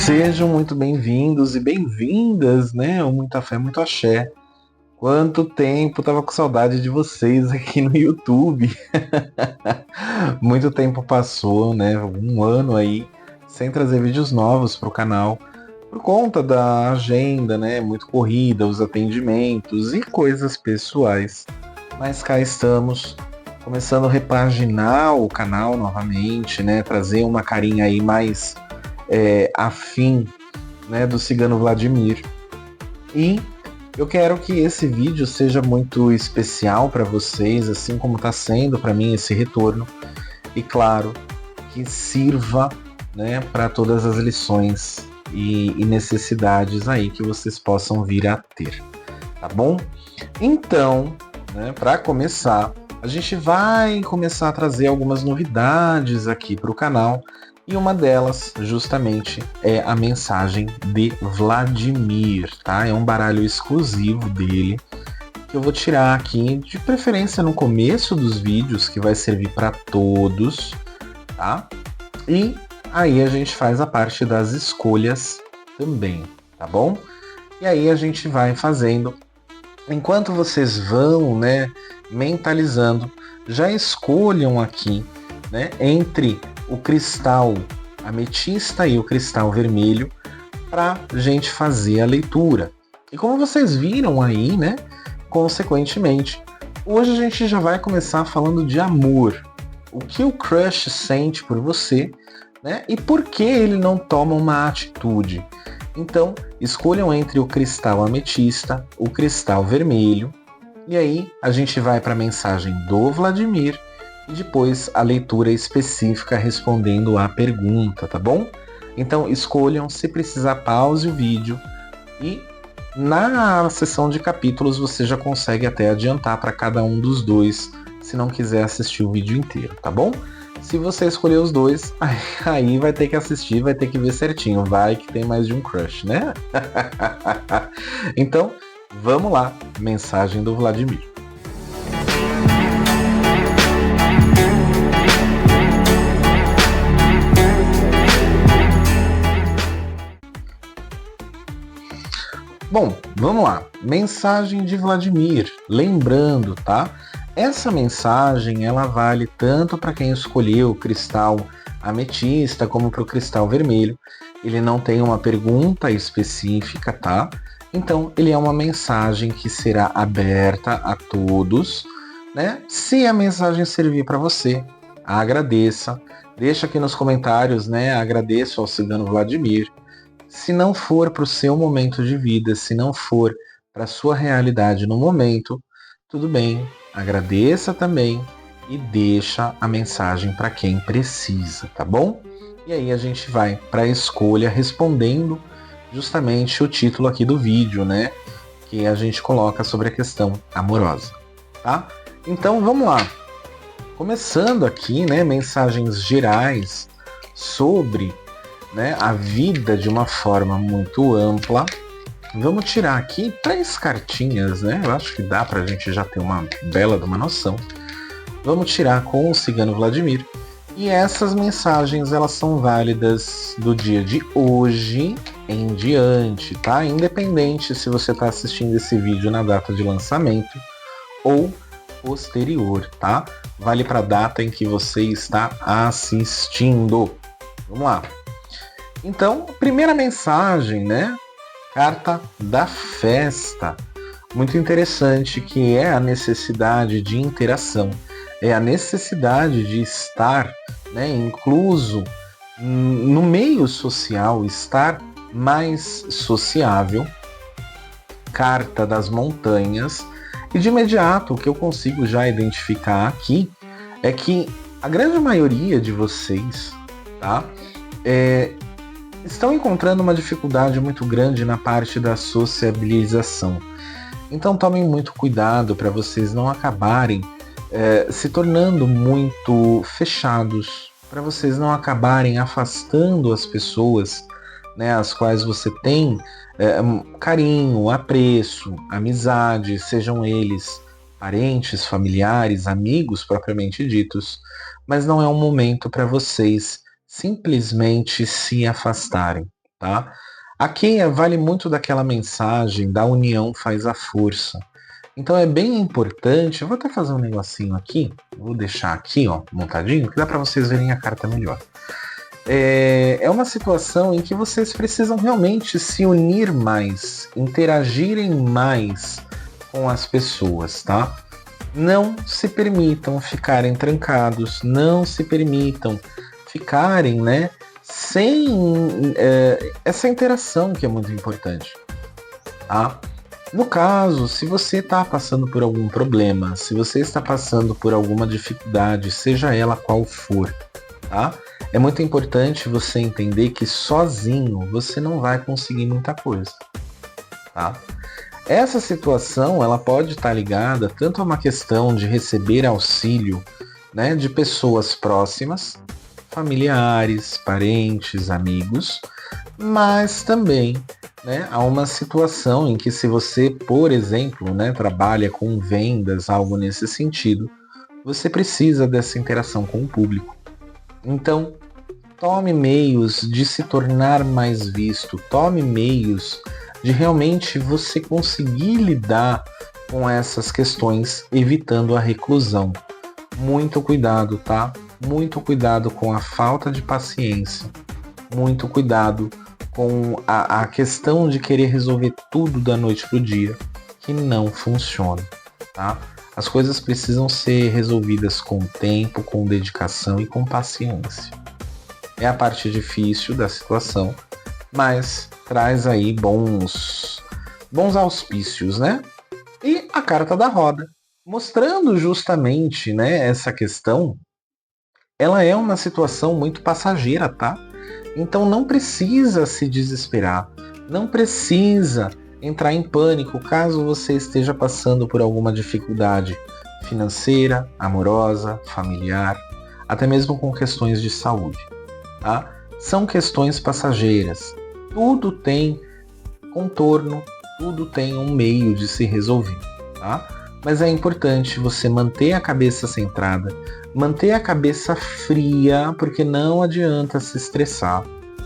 Sejam muito bem-vindos e bem-vindas, né? O Muita Fé, Muito Axé. Quanto tempo, tava com saudade de vocês aqui no YouTube. Muito tempo passou, né? Um ano aí, sem trazer vídeos novos pro canal, por conta da agenda, né? Muito corrida, os atendimentos e coisas pessoais. Mas cá estamos, começando a repaginar o canal novamente, né? Trazer uma carinha aí mais afim, né, do Cigano Vladimir. E eu quero que esse vídeo seja muito especial para vocês, assim como está sendo para mim esse retorno. E claro, que sirva, né, para todas as lições e necessidades aí que vocês possam vir a ter. Tá bom? Então, né, para começar, a gente vai começar a trazer algumas novidades aqui para o canal. E uma delas, justamente, é a mensagem de Vladimir, tá? É um baralho exclusivo dele, que eu vou tirar aqui, de preferência no começo dos vídeos, que vai servir para todos, tá? E aí a gente faz a parte das escolhas também, tá bom? E aí a gente vai fazendo. Enquanto vocês vão, né, mentalizando, já escolham aqui, né, entre o cristal ametista e o cristal vermelho para gente fazer a leitura. E como vocês viram aí, né, consequentemente, hoje a gente já vai começar falando de amor. O que o crush sente por você, né, e por que ele não toma uma atitude. Então, escolham entre o cristal ametista, o cristal vermelho, e aí a gente vai para a mensagem do Vladimir, e depois a leitura específica respondendo à pergunta, tá bom? Então escolham, se precisar pause o vídeo e na sessão de capítulos você já consegue até adiantar para cada um dos dois, se não quiser assistir o vídeo inteiro, tá bom? Se você escolher os dois, aí vai ter que assistir, vai ter que ver certinho, vai que tem mais de um crush, né? Então, vamos lá, mensagem do Vladimir. Bom, vamos lá. Mensagem de Vladimir. Lembrando, tá? Essa mensagem ela vale tanto para quem escolheu o cristal ametista como para o cristal vermelho. Ele não tem uma pergunta específica, tá? Então, ele é uma mensagem que será aberta a todos, né? Se a mensagem servir para você, agradeça. Deixa aqui nos comentários, né? Agradeço ao Cigano Vladimir. Se não for para o seu momento de vida, se não for para a sua realidade no momento, tudo bem, agradeça também e deixa a mensagem para quem precisa, tá bom? E aí a gente vai para a escolha respondendo justamente o título aqui do vídeo, né? Que a gente coloca sobre a questão amorosa, tá? Então vamos lá. Começando aqui, né, mensagens gerais sobre, né, a vida de uma forma muito ampla. Vamos tirar aqui 3 cartinhas, né? Eu acho que dá pra gente já ter uma bela de uma noção. Vamos tirar com o Cigano Vladimir. E essas mensagens, elas são válidas do dia de hoje em diante, tá? Independente se você está assistindo esse vídeo na data de lançamento ou posterior, tá? Vale para a data em que você está assistindo. Vamos lá. Então, primeira mensagem, né? Carta da festa. Muito interessante, que é a necessidade de interação. É a necessidade de estar, né, incluso no meio social, estar mais sociável. Carta das montanhas. E de imediato, o que eu consigo já identificar aqui é que a grande maioria de vocês, tá? Estão encontrando uma dificuldade muito grande na parte da sociabilização. Então tomem muito cuidado para vocês não acabarem se tornando muito fechados, para vocês não acabarem afastando as pessoas, né, as quais você tem carinho, apreço, amizade, sejam eles parentes, familiares, amigos propriamente ditos, mas não é um momento para vocês simplesmente se afastarem, tá? Aqui vale muito daquela mensagem da união faz a força. Então é bem importante, eu vou até fazer um negocinho aqui, vou deixar aqui, ó, montadinho, que dá para vocês verem a carta melhor. É uma situação em que vocês precisam realmente se unir mais, interagirem mais com as pessoas, tá? Não se permitam ficarem trancados, não se permitam ficarem, né, sem essa interação que é muito importante, tá? No caso, se você está passando por algum problema, se você está passando por alguma dificuldade, seja ela qual for, tá? É muito importante você entender que sozinho você não vai conseguir muita coisa, tá? Essa situação, ela pode estar ligada tanto a uma questão de receber auxílio, né, de pessoas próximas, familiares, parentes, amigos, mas também, né, a uma situação em que se você, por exemplo, né, trabalha com vendas, algo nesse sentido, você precisa dessa interação com o público. Então, tome meios de se tornar mais visto, tome meios de realmente você conseguir lidar com essas questões, evitando a reclusão. Muito cuidado, tá? Muito cuidado com a falta de paciência. Muito cuidado com a questão de querer resolver tudo da noite pro dia, que não funciona, tá? As coisas precisam ser resolvidas com tempo, com dedicação e com paciência. É a parte difícil da situação, mas traz aí bons auspícios, né? E a carta da roda, mostrando justamente, né, essa questão, ela é uma situação muito passageira, tá? Então não precisa se desesperar, não precisa entrar em pânico caso você esteja passando por alguma dificuldade financeira, amorosa, familiar, até mesmo com questões de saúde, tá? São questões passageiras. Tudo tem contorno, tudo tem um meio de se resolver, tá? Mas é importante você manter a cabeça centrada, manter a cabeça fria, porque não adianta se estressar,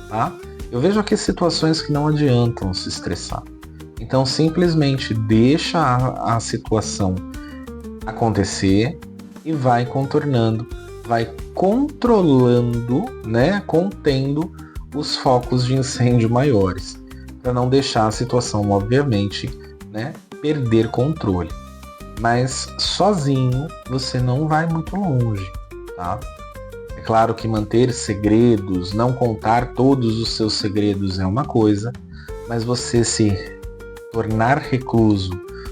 tá? Eu vejo aqui situações que não adiantam se estressar. Então simplesmente deixa a situação acontecer e vai contornando, vai controlando, né, contendo os focos de incêndio maiores, para não deixar a situação, obviamente, né, perder controle. Mas sozinho você não vai muito longe, tá? É claro que manter segredos, não contar todos os seus segredos é uma coisa, mas você se tornar recluso,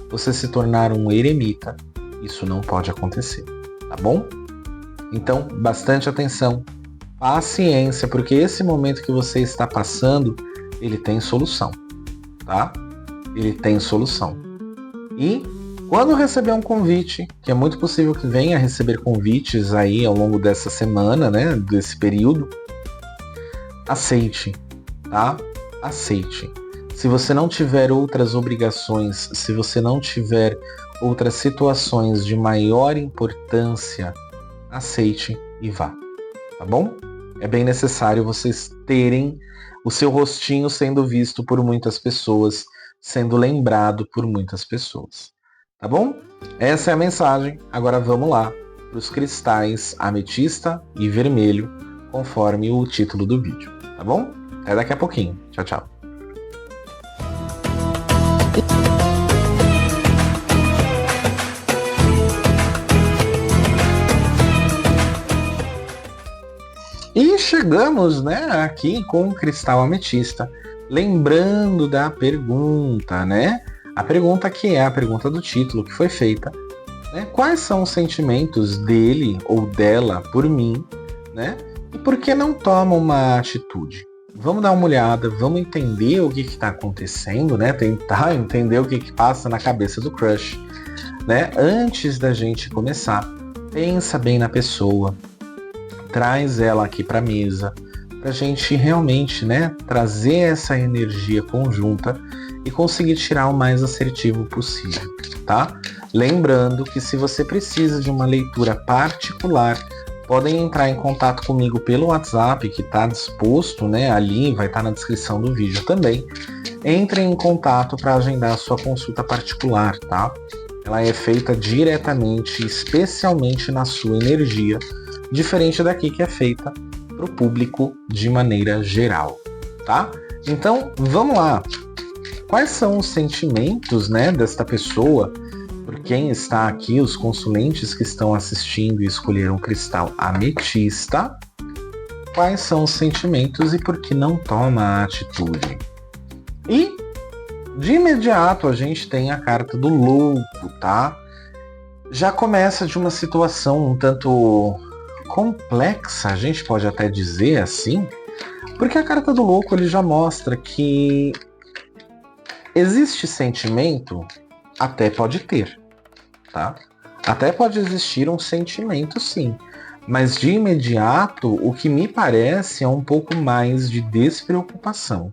você se tornar um eremita, isso não pode acontecer, tá bom? Então, bastante atenção, paciência, porque esse momento que você está passando, ele tem solução, tá? Ele tem solução. E quando receber um convite, que é muito possível que venha a receber convites aí ao longo dessa semana, né, desse período, aceite, tá? Aceite. Se você não tiver outras obrigações, se você não tiver outras situações de maior importância, aceite e vá, tá bom? É bem necessário vocês terem o seu rostinho sendo visto por muitas pessoas, sendo lembrado por muitas pessoas, tá bom? Essa é a mensagem. Agora vamos lá para os cristais ametista e vermelho, conforme o título do vídeo, tá bom? Até daqui a pouquinho. Tchau, tchau. E chegamos, né, aqui com o cristal ametista, lembrando da pergunta, né? A pergunta que é a pergunta do título que foi feita, né? Quais são os sentimentos dele ou dela por mim, né? E por que não toma uma atitude? Vamos dar uma olhada, vamos entender o que está acontecendo, né? Tentar entender o que passa na cabeça do crush, né? Antes da gente começar, pensa bem na pessoa, traz ela aqui para a mesa, para a gente realmente, né, trazer essa energia conjunta e conseguir tirar o mais assertivo possível, tá? Lembrando que se você precisa de uma leitura particular, podem entrar em contato comigo pelo WhatsApp, que está disposto, né, ali, vai estar na descrição do vídeo também. Entrem em contato para agendar a sua consulta particular, tá? Ela é feita diretamente, especialmente na sua energia, diferente daqui que é feita para o público de maneira geral, tá? Então, vamos lá. Quais são os sentimentos, né, desta pessoa? Por quem está aqui, os consulentes que estão assistindo e escolheram o cristal ametista, quais são os sentimentos e por que não toma a atitude? E, de imediato, a gente tem a carta do louco, tá? Já começa de uma situação um tanto complexa, a gente pode até dizer assim, porque a carta do louco ele já mostra que existe sentimento, até pode ter, tá? Até pode existir um sentimento, sim. Mas de imediato, o que me parece é um pouco mais de despreocupação.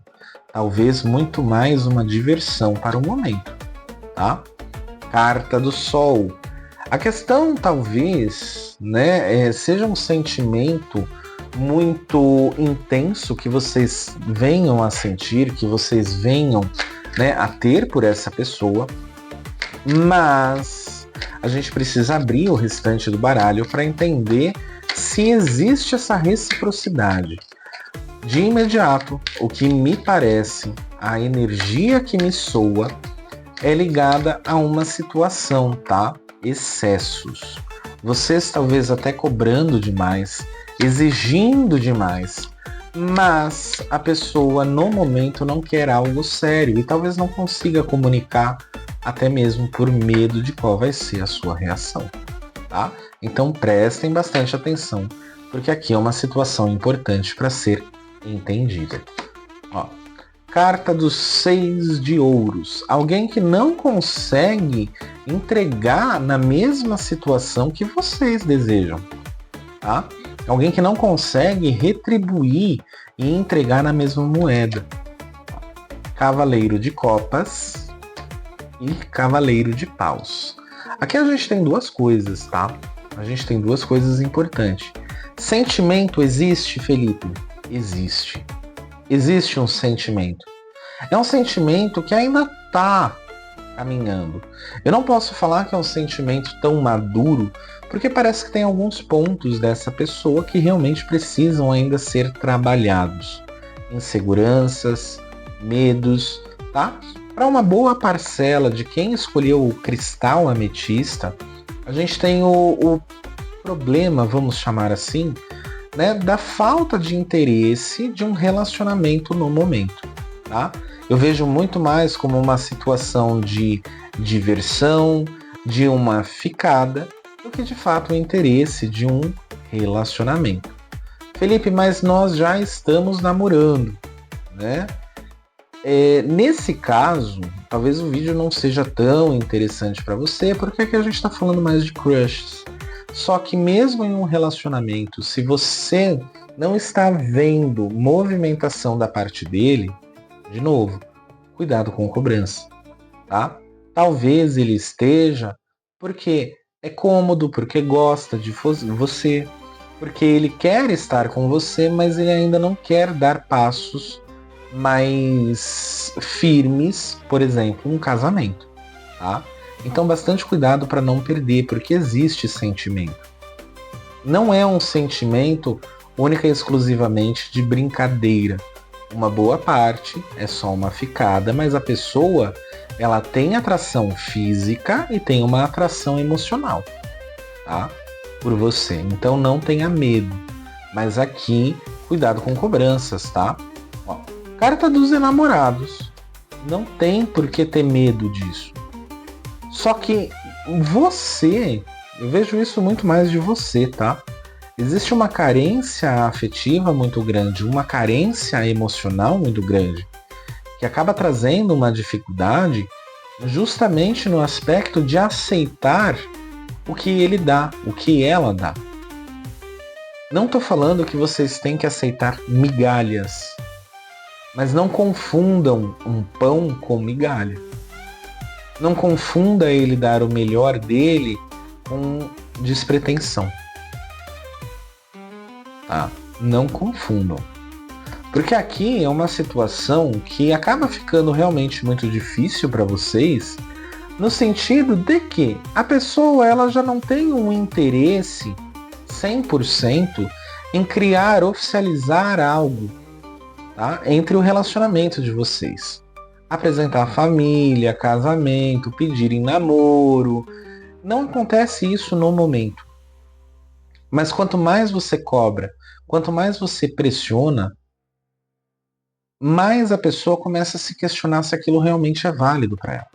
Talvez muito mais uma diversão para o momento, tá? Carta do Sol. A questão, talvez, né, seja um sentimento muito intenso que vocês venham a sentir, que vocês venham, né, a ter por essa pessoa, mas a gente precisa abrir o restante do baralho para entender se existe essa reciprocidade. De imediato, o que me parece, a energia que me soa é ligada a uma situação, tá? Excessos. Vocês talvez até cobrando demais, exigindo demais, mas a pessoa no momento não quer algo sério e talvez não consiga comunicar, até mesmo por medo de qual vai ser a sua reação, tá? Então prestem bastante atenção, porque aqui é uma situação importante para ser entendida. Ó, carta dos 6 de ouros. Alguém que não consegue entregar na mesma situação que vocês desejam, tá? Alguém que não consegue retribuir e entregar na mesma moeda. Cavaleiro de copas e cavaleiro de paus. Aqui a gente tem duas coisas, tá? A gente tem duas coisas importantes. Sentimento existe, Felipe? Existe. Existe um sentimento. É um sentimento que ainda está caminhando. Eu não posso falar que é um sentimento tão maduro, porque parece que tem alguns pontos dessa pessoa que realmente precisam ainda ser trabalhados. Inseguranças, medos, tá? Para uma boa parcela de quem escolheu o cristal ametista, a gente tem o problema, vamos chamar assim, né, da falta de interesse de um relacionamento no momento, tá? Eu vejo muito mais como uma situação de diversão, de uma ficada, do que de fato o interesse de um relacionamento. Felipe, mas nós já estamos namorando, né? Nesse caso, talvez o vídeo não seja tão interessante para você, porque aqui a gente está falando mais de crushes. Só que mesmo em um relacionamento, se você não está vendo movimentação da parte dele, de novo, cuidado com cobrança, tá? Talvez ele esteja porque é cômodo, porque gosta de você, porque ele quer estar com você, mas ele ainda não quer dar passos mais firmes, por exemplo, um casamento, tá? Então bastante cuidado para não perder, porque existe sentimento. Não é um sentimento única e exclusivamente de brincadeira. Uma boa parte é só uma ficada, mas a pessoa ela tem atração física e tem uma atração emocional, tá? Por você. Então não tenha medo. Mas aqui, cuidado com cobranças, tá? Ó, carta dos enamorados. Não tem por que ter medo disso. Só que você, eu vejo isso muito mais de você, tá? Existe uma carência afetiva muito grande, uma carência emocional muito grande, que acaba trazendo uma dificuldade justamente no aspecto de aceitar o que ele dá, o que ela dá. Não estou falando que vocês têm que aceitar migalhas, mas não confundam um pão com migalha. Não confunda ele dar o melhor dele com despretensão. tá? Não confundam. Porque aqui é uma situação que acaba ficando realmente muito difícil para vocês, no sentido de que a pessoa ela já não tem um interesse 100% em criar, oficializar algo, tá? Entre o relacionamento de vocês. Apresentar família, casamento, pedirem namoro. Não acontece isso no momento. Mas quanto mais você cobra, quanto mais você pressiona, mais a pessoa começa a se questionar se aquilo realmente é válido para ela.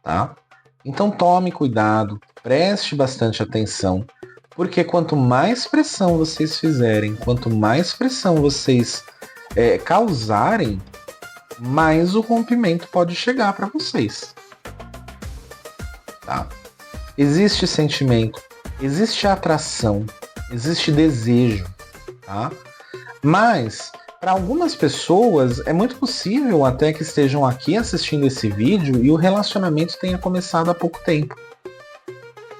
Tá? Então tome cuidado, preste bastante atenção, porque quanto mais pressão vocês fizerem, quanto mais pressão vocês causarem, mais o rompimento pode chegar para vocês. Tá? Existe sentimento, existe atração, existe desejo, tá? Mas para algumas pessoas é muito possível até que estejam aqui assistindo esse vídeo e o relacionamento tenha começado há pouco tempo.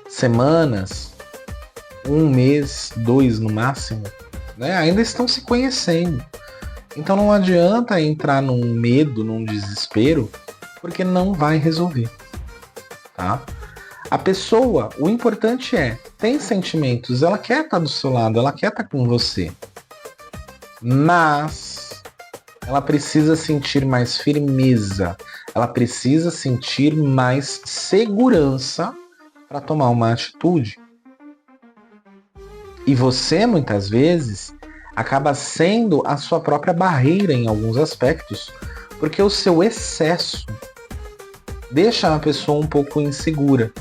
Semanas, 1 mês, 2 no máximo, né? Ainda estão se conhecendo. Então não adianta entrar num medo, num desespero, porque não vai resolver, tá? A pessoa, o importante tem sentimentos, ela quer estar do seu lado, ela quer estar com você. Mas ela precisa sentir mais firmeza, ela precisa sentir mais segurança para tomar uma atitude. E você, muitas vezes, acaba sendo a sua própria barreira em alguns aspectos, porque o seu excesso deixa a pessoa um pouco insegura.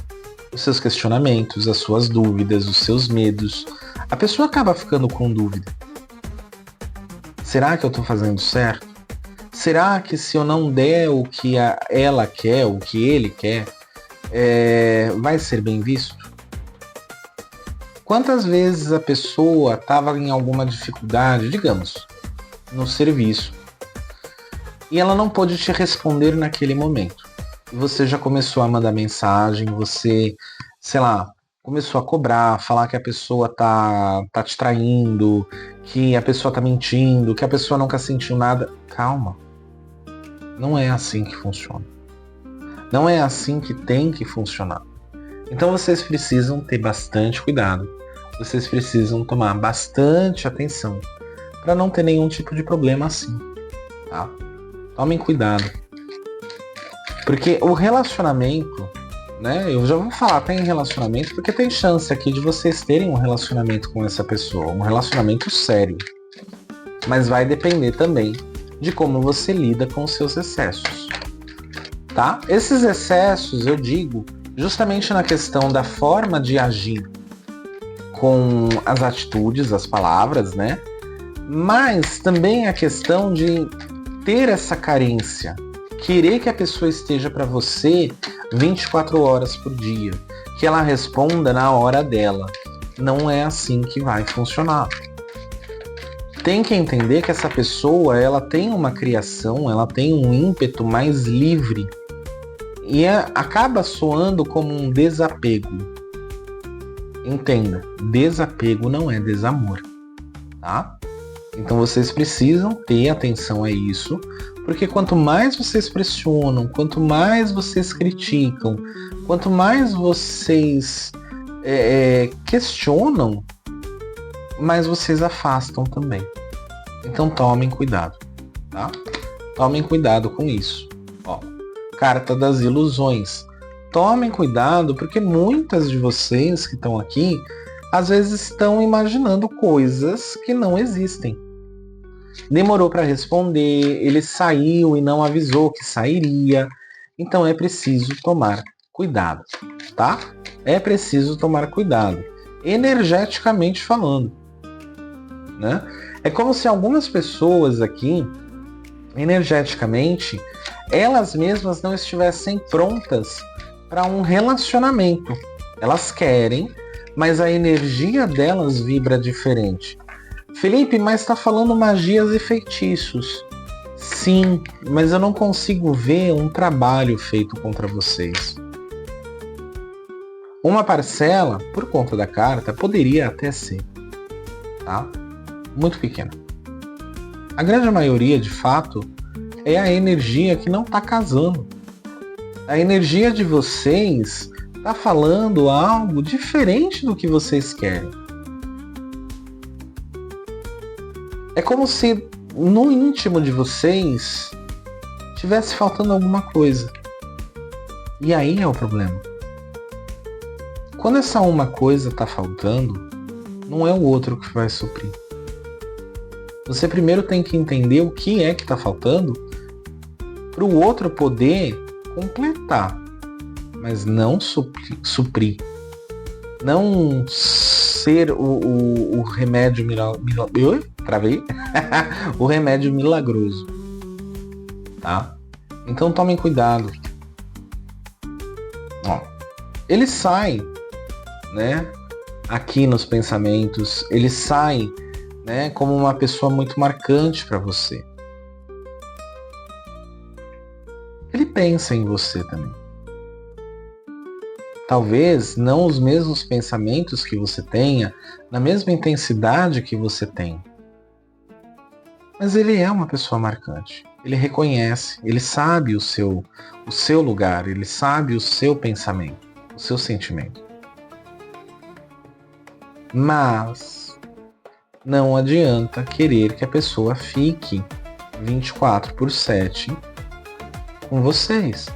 Os seus questionamentos, as suas dúvidas, os seus medos. A pessoa acaba ficando com dúvida. Será que eu estou fazendo certo? Será que se eu não der o que ela quer, o que ele quer, vai ser bem visto? Quantas vezes a pessoa estava em alguma dificuldade, digamos, no serviço, e ela não pôde te responder naquele momento? E você já começou a mandar mensagem, você, sei lá, começou a cobrar, falar que a pessoa tá te traindo, que a pessoa tá mentindo, que a pessoa nunca sentiu nada. Calma. Não é assim que funciona. Não é assim que tem que funcionar. Então vocês precisam ter bastante cuidado. Vocês precisam tomar bastante atenção para não ter nenhum tipo de problema assim, tá? Tomem cuidado. Porque o relacionamento, né? Eu já vou falar até em relacionamento, porque tem chance aqui de vocês terem um relacionamento com essa pessoa, um relacionamento sério. Mas vai depender também de como você lida com os seus excessos, tá? Esses excessos, eu digo, justamente na questão da forma de agir com as atitudes, as palavras, né? Mas também a questão de ter essa carência, querer que a pessoa esteja para você 24 horas por dia, que ela responda na hora dela. Não é assim que vai funcionar. Tem que entender que essa pessoa, ela tem uma criação, ela tem um ímpeto mais livre e acaba soando como um desapego. Entenda, desapego não é desamor, tá? Então vocês precisam ter atenção a isso, porque quanto mais vocês pressionam, quanto mais vocês criticam, quanto mais vocês questionam, mais vocês afastam também. Então tomem cuidado, tá? Tomem cuidado com isso. Ó, carta das ilusões. Tomem cuidado, porque muitas de vocês que estão aqui, às vezes estão imaginando coisas que não existem. Demorou para responder, ele saiu e não avisou que sairia. Então é preciso tomar cuidado, tá? É preciso tomar cuidado, energeticamente falando, né? É como se algumas pessoas aqui, energeticamente, elas mesmas não estivessem prontas para um relacionamento. Elas querem, mas a energia delas vibra diferente. Felipe, mas está falando magias e feitiços. Sim, mas eu não consigo ver um trabalho feito contra vocês. Uma parcela, por conta da carta, poderia até ser, tá? Muito pequena. A grande maioria, de fato, é a energia que não está casando. A energia de vocês está falando algo diferente do que vocês querem. É como se no íntimo de vocês tivesse faltando alguma coisa. E aí é o problema. Quando essa uma coisa está faltando, não é o outro que vai suprir. Você primeiro tem que entender o que é que está faltando para o outro poder completar, mas não suprir. Não ser o remédio travei? O remédio milagroso. Tá? Então tomem cuidado. Ó, ele sai, né, aqui nos pensamentos, ele sai, né, como uma pessoa muito marcante para você. Ele pensa em você também. Talvez não os mesmos pensamentos que você tenha, na mesma intensidade que você tem. Mas ele é uma pessoa marcante. Ele reconhece, ele sabe o seu lugar, ele sabe o seu pensamento, o seu sentimento. Mas não adianta querer que a pessoa fique 24/7 com vocês.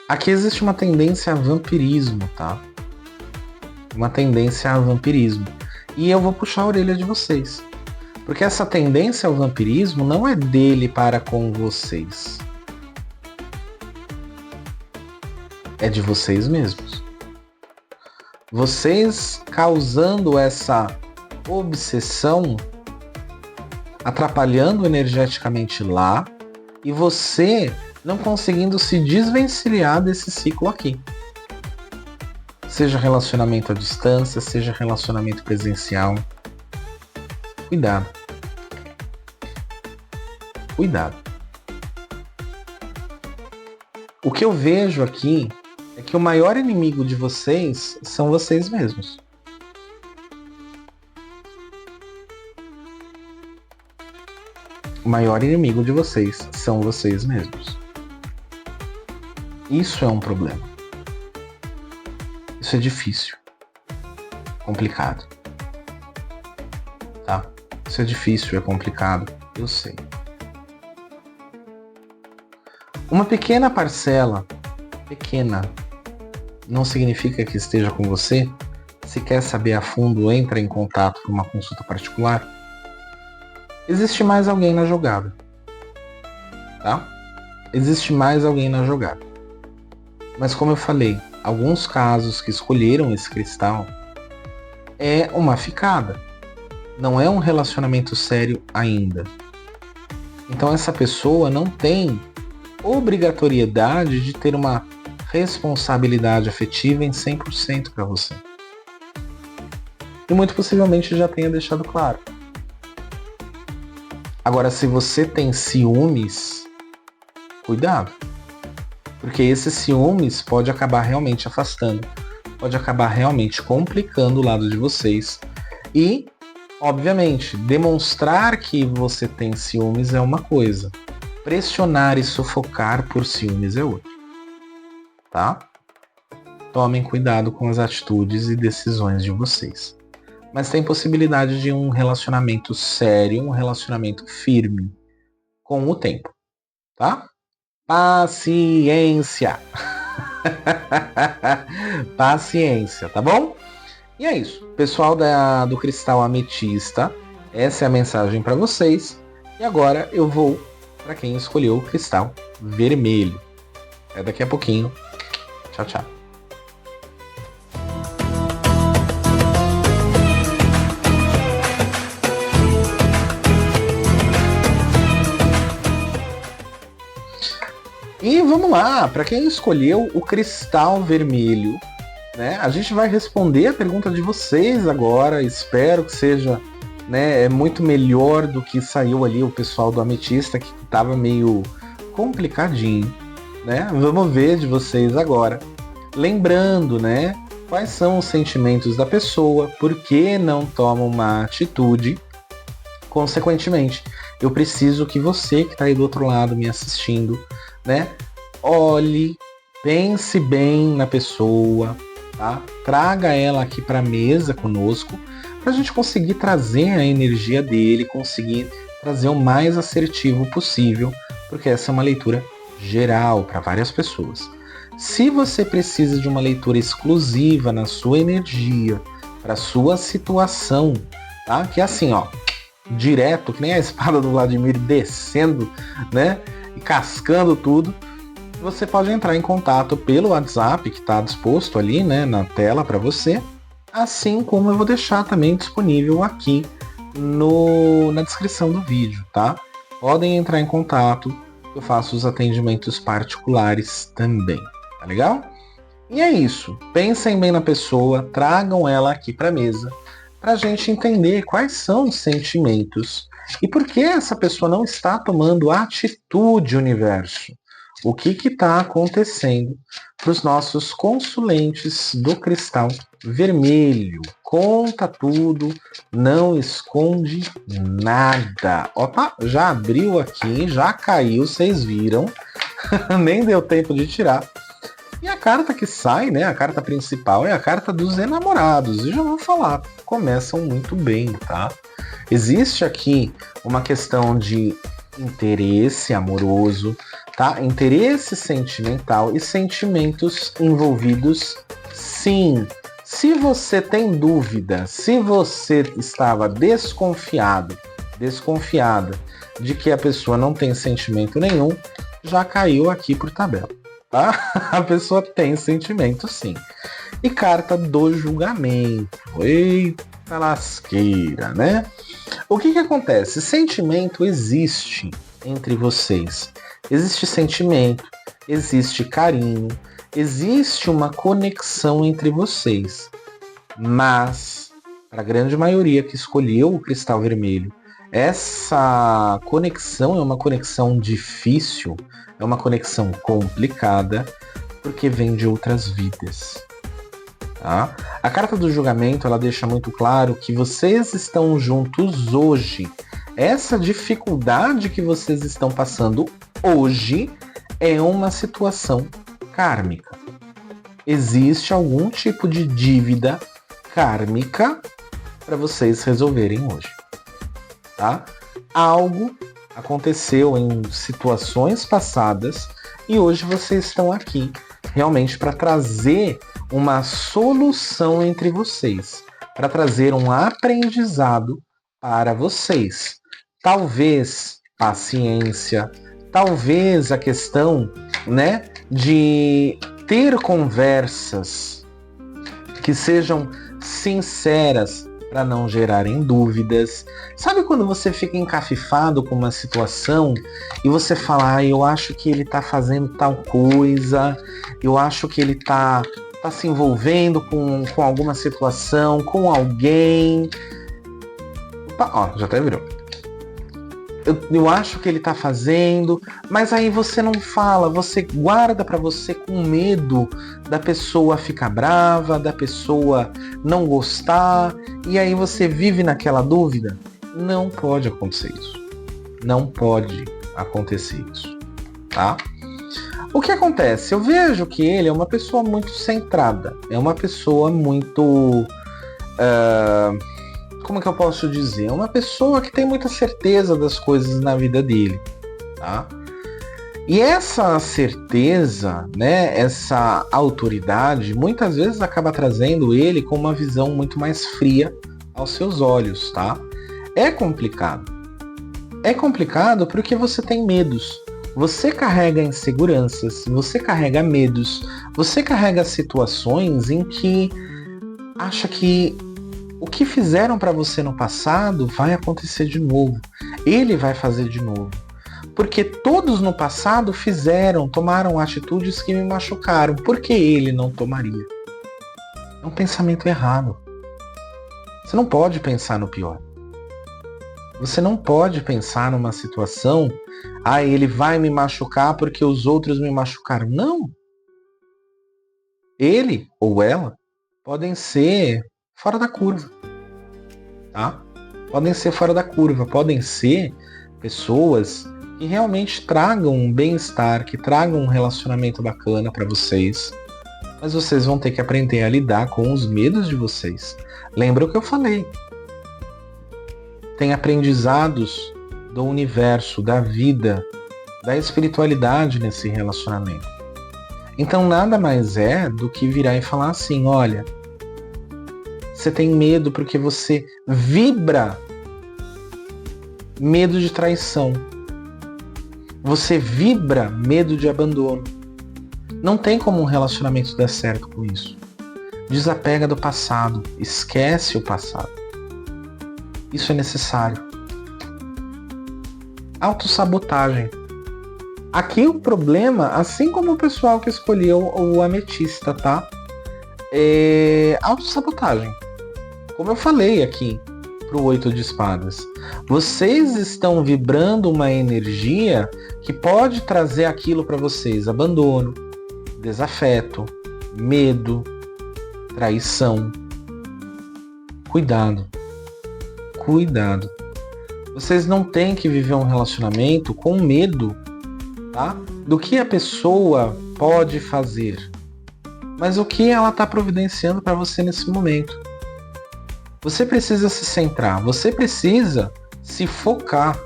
Aqui existe uma tendência a vampirismo, tá? Uma tendência a vampirismo. E eu vou puxar a orelha de vocês. Porque essa tendência ao vampirismo não é dele para com vocês. É de vocês mesmos. Vocês causando essa obsessão, atrapalhando energeticamente lá, e você não conseguindo se desvencilhar desse ciclo aqui. Seja relacionamento à distância, seja relacionamento presencial. Cuidado. Cuidado. O que eu vejo aqui é que o maior inimigo de vocês são vocês mesmos. O maior inimigo de vocês são vocês mesmos. Isso é um problema. Isso é difícil. Complicado. Tá? Isso é difícil, é complicado. Eu sei. Uma pequena parcela, pequena, não significa que esteja com você. Se quer saber a fundo, entra em contato por uma consulta particular. Existe mais alguém na jogada. Tá? Existe mais alguém na jogada. Mas como eu falei, alguns casos que escolheram esse cristal é uma ficada. Não é um relacionamento sério ainda. Então essa pessoa não tem obrigatoriedade de ter uma responsabilidade afetiva em 100% para você. E muito possivelmente já tenha deixado claro. Agora, se você tem ciúmes, cuidado. Porque esses ciúmes pode acabar realmente afastando, pode acabar realmente complicando o lado de vocês. E, obviamente, demonstrar que você tem ciúmes é uma coisa. Pressionar e sufocar por ciúmes é outra. Tá? Tomem cuidado com as atitudes e decisões de vocês. Mas tem possibilidade de um relacionamento sério, um relacionamento firme com o tempo. Tá? Paciência. Paciência, tá bom? E é isso. Pessoal do Cristal Ametista, essa é a mensagem para vocês. E agora eu vou para quem escolheu o Cristal Vermelho. Até daqui a pouquinho. Tchau, tchau. E vamos lá, para quem escolheu o Cristal Vermelho, né? A gente vai responder a pergunta de vocês agora. Espero que seja, né, muito melhor do que saiu ali o pessoal do Ametista, que estava meio complicadinho, né? Vamos ver de vocês agora. lembrando, né, quais são os sentimentos da pessoa, por que não toma uma atitude. Consequentemente, eu preciso que você que está aí do outro lado me assistindo, né, olhe, pense bem na pessoa, tá? Traga ela aqui para a mesa conosco, para a gente conseguir trazer a energia dele, conseguir trazer o mais assertivo possível, porque essa é uma leitura geral para várias pessoas. Se você precisa de uma leitura exclusiva na sua energia, para sua situação, tá? Que é assim, ó, direto, que nem a espada do Vladimir descendo, né? E cascando tudo, você pode entrar em contato pelo WhatsApp, que está disposto ali, né, na tela para você, assim como eu vou deixar também disponível aqui na descrição do vídeo, tá? Podem entrar em contato, eu faço os atendimentos particulares também, tá legal? E é isso, pensem bem na pessoa, tragam ela aqui para a mesa, para a gente entender quais são os sentimentos e por que essa pessoa não está tomando atitude, universo. O que está acontecendo para os nossos consulentes do cristal vermelho? Conta tudo, não esconde nada. Opa, já abriu aqui, já caiu, vocês viram. Nem deu tempo de tirar. E a carta que sai, né, a carta principal é a carta dos enamorados. E já vou falar, começam muito bem, tá? Existe aqui uma questão de interesse amoroso, tá? Interesse sentimental e sentimentos envolvidos, sim. Se você tem dúvida, se você estava desconfiada de que a pessoa não tem sentimento nenhum, já caiu aqui por tabela, tá? A pessoa tem sentimento, sim. E carta do julgamento. Eita lasqueira, né? O que acontece? Sentimento existe entre vocês. Existe sentimento, existe carinho, existe uma conexão entre vocês. Mas, para a grande maioria que escolheu o cristal vermelho, essa conexão é uma conexão difícil, é uma conexão complicada, porque vem de outras vidas. Tá? A carta do julgamento, ela deixa muito claro que vocês estão juntos hoje. Essa dificuldade que vocês estão passando hoje é uma situação kármica. Existe algum tipo de dívida kármica para vocês resolverem hoje. Tá? Algo aconteceu em situações passadas e hoje vocês estão aqui realmente para trazer uma solução entre vocês, para trazer um aprendizado para vocês. Talvez paciência, talvez a questão, né, de ter conversas que sejam sinceras para não gerarem dúvidas. Sabe quando você fica encafifado com uma situação e você fala, eu acho que ele tá fazendo tal coisa, eu acho que ele tá se envolvendo com alguma situação, com alguém. Opa, ó, já até virou. Eu acho que ele tá fazendo, mas aí você não fala, você guarda para você com medo da pessoa ficar brava, da pessoa não gostar, e aí você vive naquela dúvida. Não pode acontecer isso. Não pode acontecer isso, tá? O que acontece? Eu vejo que ele é uma pessoa muito centrada, é uma pessoa muito... como que eu posso dizer? É uma pessoa que tem muita certeza das coisas na vida dele, tá? E essa certeza, né, essa autoridade, muitas vezes acaba trazendo ele com uma visão muito mais fria aos seus olhos, tá? É complicado. É complicado porque você tem medos. Você carrega inseguranças, você carrega medos, você carrega situações em que acha que o que fizeram para você no passado vai acontecer de novo. Ele vai fazer de novo. Porque todos no passado tomaram atitudes que me machucaram. Por que ele não tomaria? É um pensamento errado. Você não pode pensar no pior. Você não pode pensar numa situação, ele vai me machucar porque os outros me machucaram. Não. Ele ou ela podem ser fora da curva, tá? Podem ser fora da curva, podem ser pessoas que realmente tragam um bem-estar, que tragam um relacionamento bacana para vocês. Mas vocês vão ter que aprender a lidar com os medos de vocês. Lembra o que eu falei? Tem aprendizados do universo, da vida, da espiritualidade nesse relacionamento. Então nada mais é do que virar e falar assim, olha, você tem medo porque você vibra medo de traição. Você vibra medo de abandono. Não tem como um relacionamento dar certo com isso. Desapega do passado, esquece o passado. Isso é necessário. Autossabotagem. Aqui o problema, assim como o pessoal que escolheu o ametista, tá? É autossabotagem. Como eu falei aqui pro 8 de espadas. Vocês estão vibrando uma energia que pode trazer aquilo para vocês. Abandono, desafeto, medo, traição. Cuidado. Cuidado. Vocês não têm que viver um relacionamento com medo, tá? Do que a pessoa pode fazer, mas o que ela está providenciando para você nesse momento. Você precisa se centrar, você precisa se focar,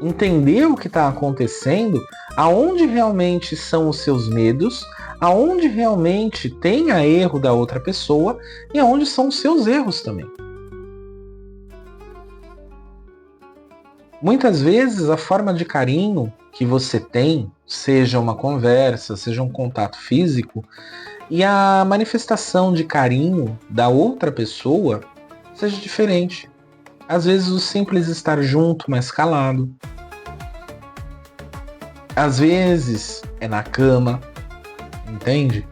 entender o que está acontecendo, aonde realmente são os seus medos, aonde realmente tem a erro da outra pessoa e aonde são os seus erros também. Muitas vezes a forma de carinho que você tem, seja uma conversa, seja um contato físico, e a manifestação de carinho da outra pessoa seja diferente. Às vezes o simples estar junto, mas calado. Às vezes é na cama, entende?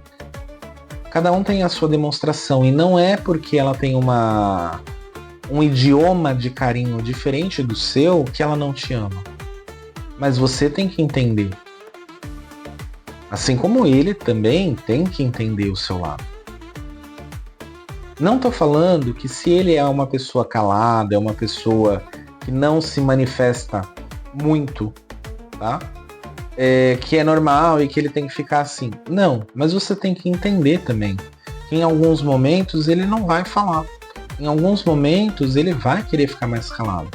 Cada um tem a sua demonstração e não é porque ela tem um idioma de carinho diferente do seu que ela não te ama. Mas você tem que entender. Assim como ele também tem que entender o seu lado. Não estou falando que se ele é uma pessoa calada, é uma pessoa que não se manifesta muito, tá? Que é normal e que ele tem que ficar assim. Não, mas você tem que entender também que em alguns momentos ele não vai falar. Em alguns momentos ele vai querer ficar mais calado.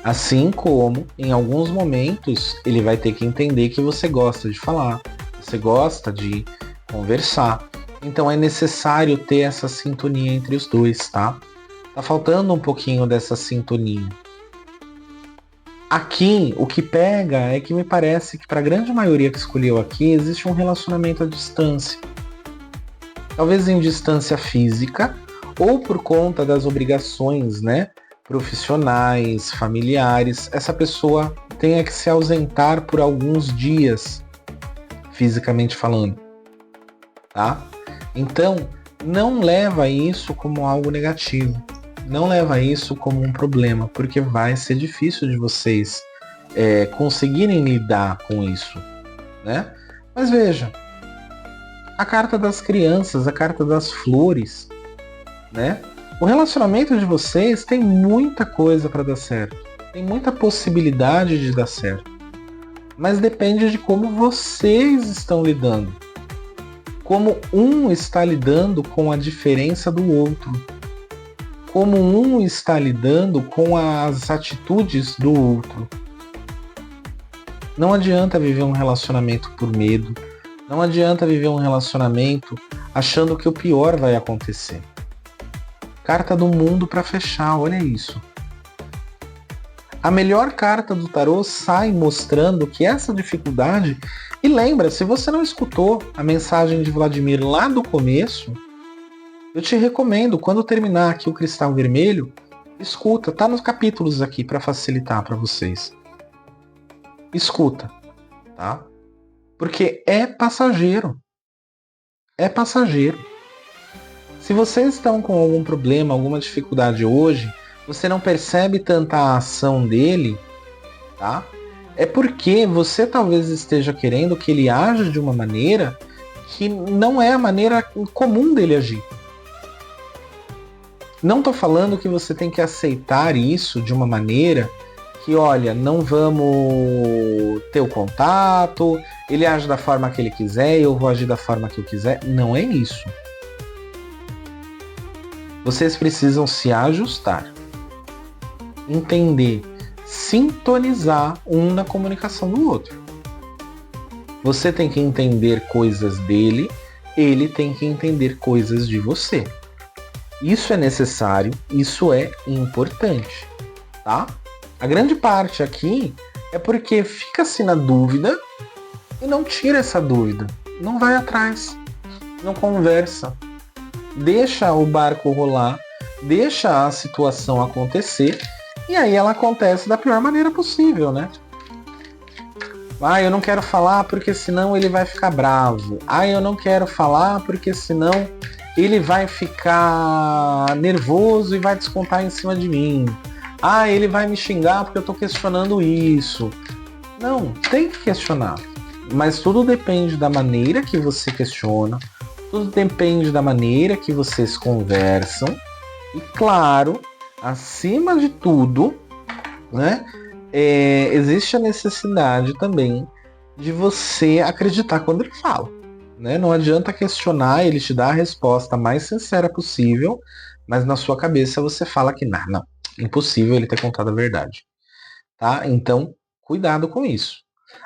Assim como em alguns momentos ele vai ter que entender que você gosta de falar, você gosta de conversar. Então é necessário ter essa sintonia entre os dois, tá? Tá faltando um pouquinho dessa sintonia. Aqui, o que pega é que me parece que para a grande maioria que escolheu aqui, existe um relacionamento à distância. Talvez em distância física, ou por conta das obrigações, né, profissionais, familiares, essa pessoa tenha que se ausentar por alguns dias, fisicamente falando, tá? Então, não leva isso como algo negativo, não leva isso como um problema, porque vai ser difícil de vocês conseguirem lidar com isso, né? Mas veja, a carta das crianças, a carta das flores, né? O relacionamento de vocês tem muita coisa para dar certo. Tem muita possibilidade de dar certo. Mas depende de como vocês estão lidando. Como um está lidando com a diferença do outro. Como um está lidando com as atitudes do outro. Não adianta viver um relacionamento por medo. Não adianta viver um relacionamento achando que o pior vai acontecer. Carta do mundo para fechar, olha isso. A melhor carta do tarô sai mostrando que essa dificuldade... E lembra, se você não escutou a mensagem de Vladimir lá do começo, eu te recomendo, quando terminar aqui o Cristal Vermelho, escuta, tá nos capítulos aqui para facilitar para vocês. Escuta, tá? Porque é passageiro. É passageiro. Se vocês estão com algum problema, alguma dificuldade hoje, você não percebe tanta a ação dele, tá? É porque você talvez esteja querendo que ele haja de uma maneira que não é a maneira comum dele agir. Não tô falando que você tem que aceitar isso de uma maneira que, olha, não vamos ter o contato, ele age da forma que ele quiser, eu vou agir da forma que eu quiser. Não é isso. Vocês precisam se ajustar, entender, sintonizar um na comunicação do outro. Você tem que entender coisas dele, ele tem que entender coisas de você. Isso é necessário, isso é importante, tá? A grande parte aqui é porque fica-se na dúvida e não tira essa dúvida. Não vai atrás, não conversa. Deixa o barco rolar, deixa a situação acontecer e aí ela acontece da pior maneira possível, né? Ah, eu não quero falar porque senão ele vai ficar bravo. Ah, eu não quero falar porque senão ele vai ficar nervoso e vai descontar em cima de mim. Ah, ele vai me xingar porque eu tô questionando isso. Não, tem que questionar. Mas tudo depende da maneira que você questiona. Tudo depende da maneira que vocês conversam. E claro, acima de tudo, né, existe a necessidade também de você acreditar quando ele fala. Né? Não adianta questionar, ele te dá a resposta mais sincera possível, mas na sua cabeça você fala que não, impossível ele ter contado a verdade. Tá? Então, cuidado com isso.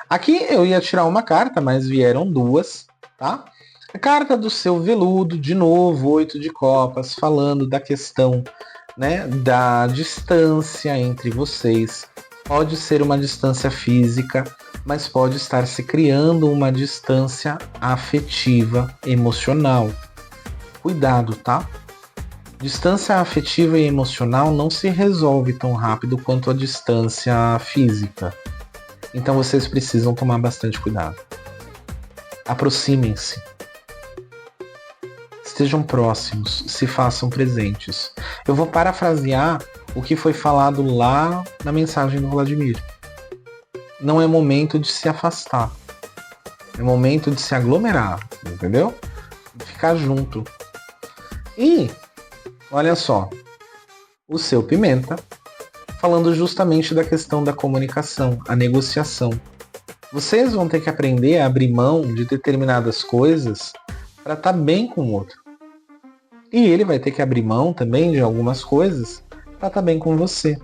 Aqui eu ia tirar uma carta, mas vieram duas, tá? A carta do seu veludo, de novo, 8 de copas, falando da questão, né, da distância entre vocês. Pode ser uma distância física, mas pode estar se criando uma distância afetiva, emocional. Cuidado, tá? Distância afetiva e emocional não se resolve tão rápido quanto a distância física. Então vocês precisam tomar bastante cuidado. Aproximem-se. Estejam próximos, se façam presentes. Eu vou parafrasear o que foi falado lá na mensagem do Vladimir. Não é momento de se afastar. É momento de se aglomerar, entendeu? De ficar junto. E, olha só, o seu Pimenta, falando justamente da questão da comunicação, a negociação. Vocês vão ter que aprender a abrir mão de determinadas coisas para estar bem com o outro. E ele vai ter que abrir mão também de algumas coisas para estar bem com você.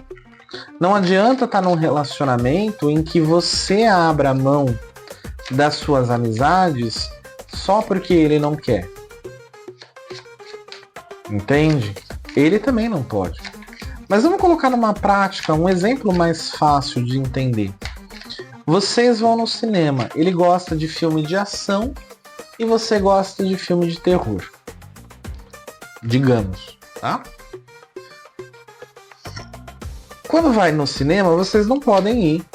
Não adianta estar num relacionamento em que você abra mão das suas amizades só porque ele não quer. Entende? Ele também não pode. Mas vamos colocar numa prática um exemplo mais fácil de entender. Vocês vão no cinema, ele gosta de filme de ação e você gosta de filme de terror. Digamos, tá? Quando vai no cinema, vocês não podem ir,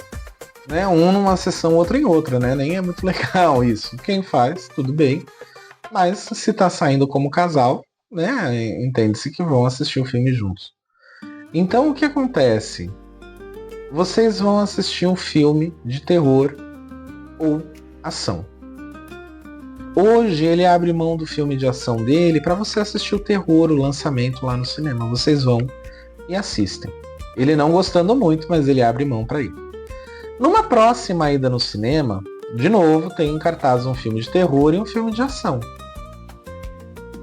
né? Um numa sessão, outro em outra, né? Nem é muito legal isso. Quem faz, tudo bem. Mas se tá saindo como casal, né? Entende-se que vão assistir o filme juntos. Então o que acontece? Vocês vão assistir um filme de terror ou ação. Hoje ele abre mão do filme de ação dele para você assistir o terror, o lançamento lá no cinema. Vocês vão e assistem. Ele não gostando muito, mas ele abre mão para ir. Numa próxima ida no cinema, de novo tem em cartaz um filme de terror e um filme de ação.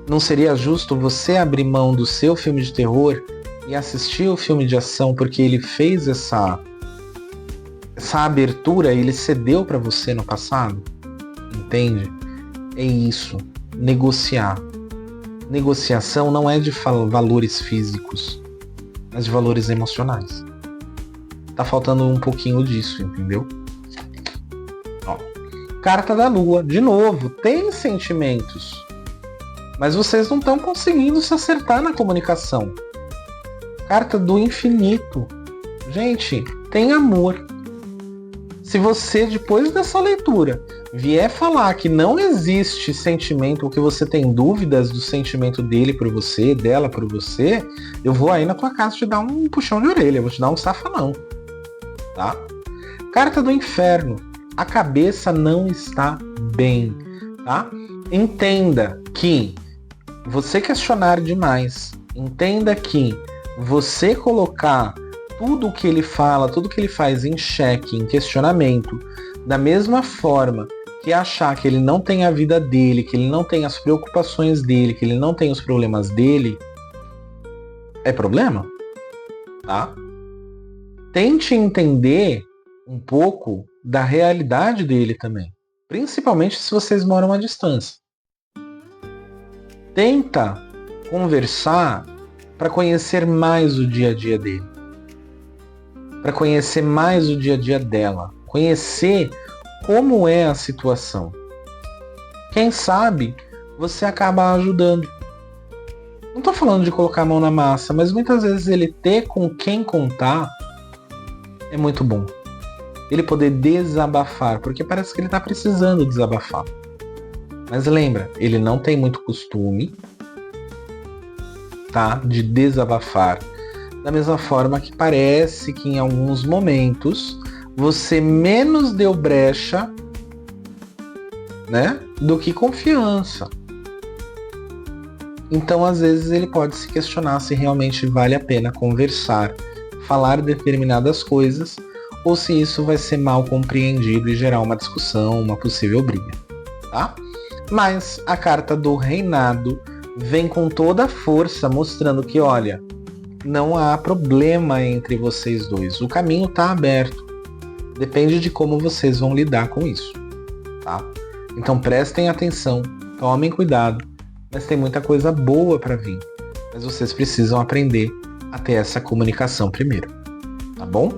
Não seria justo você abrir mão do seu filme de terror e assistir o filme de ação porque ele fez essa abertura, ele cedeu para você no passado? Entende? É isso. Negociar. Negociação não é de valores físicos, mas de valores emocionais. Tá faltando um pouquinho disso, entendeu? Ó. Carta da Lua. De novo, tem sentimentos, mas vocês não estão conseguindo se acertar na comunicação. Carta do Infinito. Gente, tem amor. Se você, depois dessa leitura, vier falar que não existe sentimento, ou que você tem dúvidas do sentimento dele por você, dela por você, eu vou aí na tua casa te dar um puxão de orelha, vou te dar um safanão. Tá? Carta do Inferno. A cabeça não está bem. Tá? Entenda que você questionar demais, entenda que você colocar tudo o que ele fala, tudo que ele faz em xeque, em questionamento, da mesma forma que achar que ele não tem a vida dele, que ele não tem as preocupações dele, que ele não tem os problemas dele, é problema, tá? Tente entender um pouco da realidade dele também, principalmente se vocês moram à distância. Tenta conversar para conhecer mais o dia a dia dele, para conhecer mais o dia a dia dela, conhecer como é a situação. Quem sabe você acaba ajudando. Não estou falando de colocar a mão na massa, mas muitas vezes ele ter com quem contar é muito bom. Ele poder desabafar, porque parece que ele está precisando desabafar. Mas lembra, ele não tem muito costume, tá, de desabafar. Da mesma forma que parece que em alguns momentos você menos deu brecha, né, do que confiança. Então, às vezes, ele pode se questionar se realmente vale a pena conversar, falar determinadas coisas, ou se isso vai ser mal compreendido e gerar uma discussão, uma possível briga, tá? Mas a carta do reinado vem com toda a força, mostrando que, olha, não há problema entre vocês dois. O caminho está aberto. Depende de como vocês vão lidar com isso, tá? Então prestem atenção, tomem cuidado, mas tem muita coisa boa para vir. Mas vocês precisam aprender a ter essa comunicação primeiro, tá bom?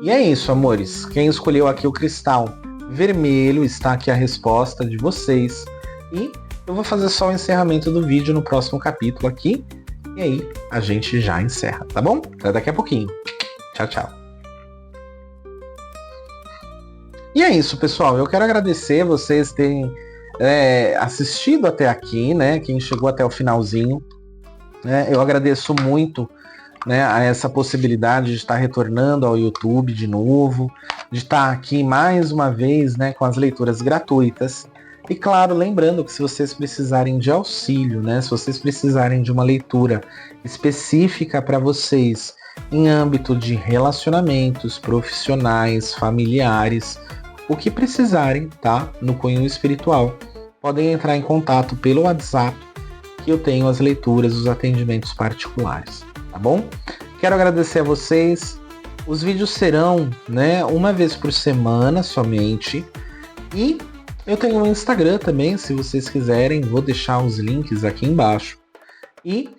E é isso, amores. Quem escolheu aqui o cristal vermelho, está aqui a resposta de vocês. E eu vou fazer só o encerramento do vídeo no próximo capítulo aqui. E aí a gente já encerra, tá bom? Até daqui a pouquinho. Tchau, tchau. E é isso, pessoal. Eu quero agradecer vocês terem assistido até aqui, né? Quem chegou até o finalzinho. Eu agradeço muito, né, a essa possibilidade de estar retornando ao YouTube de novo, de estar aqui mais uma vez, né, com as leituras gratuitas. E claro, lembrando que se vocês precisarem de auxílio, né, se vocês precisarem de uma leitura específica para vocês em âmbito de relacionamentos profissionais, familiares, o que precisarem, tá? No Cunho Espiritual, podem entrar em contato pelo WhatsApp, que eu tenho as leituras, os atendimentos particulares, tá bom? Quero agradecer a vocês. Os vídeos serão, né, uma vez por semana somente. E eu tenho um Instagram também, se vocês quiserem, vou deixar os links aqui embaixo. E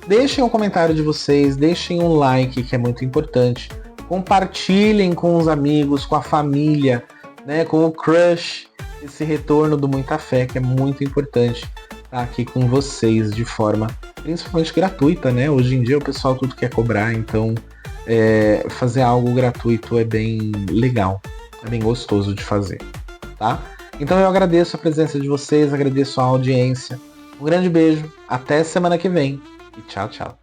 deixem um comentário de vocês, deixem um like, que é muito importante. Compartilhem com os amigos, com a família, né, com o crush, esse retorno do Muita Fé, que é muito importante estar aqui com vocês de forma principalmente gratuita, né? Hoje em dia o pessoal tudo quer cobrar, então fazer algo gratuito é bem legal, é bem gostoso de fazer, tá? Então eu agradeço a presença de vocês, agradeço a audiência. Um grande beijo, até semana que vem e tchau, tchau.